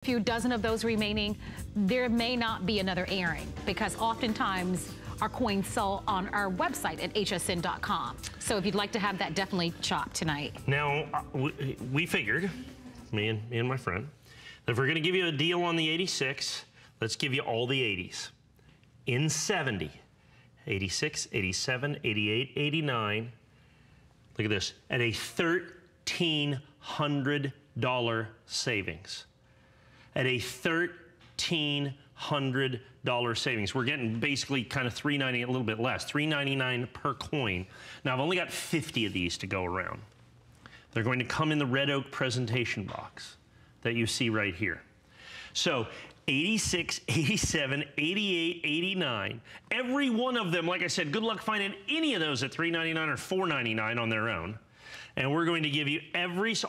few dozen of those remaining, there may not be another airing because oftentimes our coins sell on our website at hsn.com. So if you'd like to have that, definitely shop tonight. Now, we figured, me and my friend, that if we're gonna give you a deal on the 86, let's give you all the 80s. In 70, 86, 87, 88, 89, look at this, at a $1,300 savings. At a $1,300 savings. We're getting basically kind of $3.90, a little bit less, $3.99 per coin. Now, I've only got 50 of these to go around. They're going to come in the red oak presentation box that you see right here. So 86, 87, 88, 89, every one of them, like I said, good luck finding any of those at $3.99 or $4.99 on their own. And we're going to give you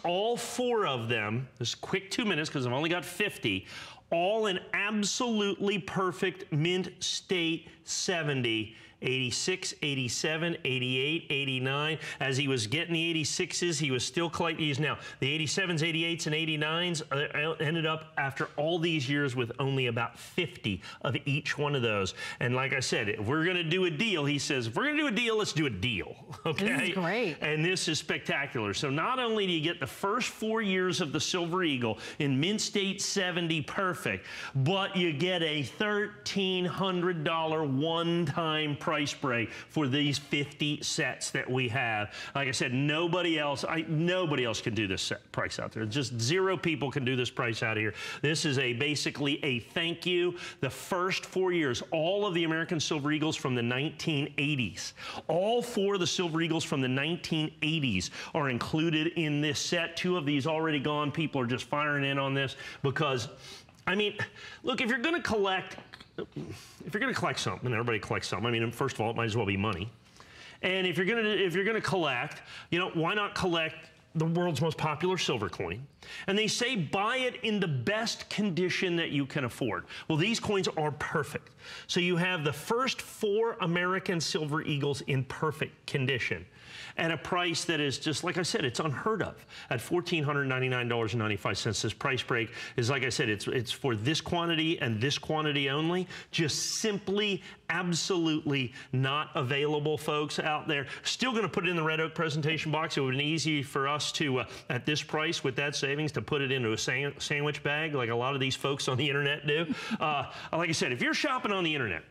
all four of them, this quick 2 minutes because I've only got 50, all in absolutely perfect mint state 70, 86, 87, 88, 89. As he was getting the 86s, he was still collecting these. Now, the 87s, 88s, and 89s ended up after all these years with only about 50 of each one of those. And like I said, if we're going to do a deal, he says, if we're going to do a deal, let's do a deal. Okay? This is great. And this is spectacular. So not only do you get the first 4 years of the Silver Eagle in mint state 70 perfect, but you get a $1,300 one-time price break for these 50 sets that we have. Like I said, nobody else can do this price out there. Just zero people can do this price out here. This is basically a thank you. The first 4 years, all of the American Silver Eagles from the 1980s, all four of the Silver Eagles from the 1980s are included in this set. Two of these already gone. People are just firing in on this because, I mean, look, if you're going to collect something, and everybody collects something, I mean, first of all, it might as well be money. And if you're gonna collect, you know, why not collect the world's most popular silver coin? And they say buy it in the best condition that you can afford. Well, these coins are perfect. So you have the first four American Silver Eagles in perfect condition at a price that is just, like I said, it's unheard of. At $1,499.95, this price break is, like I said, it's for this quantity and this quantity only. Just simply, absolutely not available, folks, out there. Still gonna put it in the red oak presentation box. It would be easy for us to, at this price, with that savings, to put it into a sandwich bag like a lot of these folks on the internet do. Like I said, if you're shopping on the internet,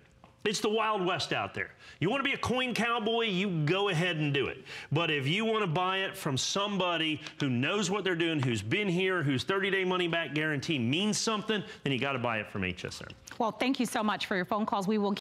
it's the Wild West out there. You want to be a coin cowboy, you go ahead and do it. But if you want to buy it from somebody who knows what they're doing, who's been here, whose 30-day money-back guarantee means something, then you got to buy it from HSN. Well, thank you so much for your phone calls. We will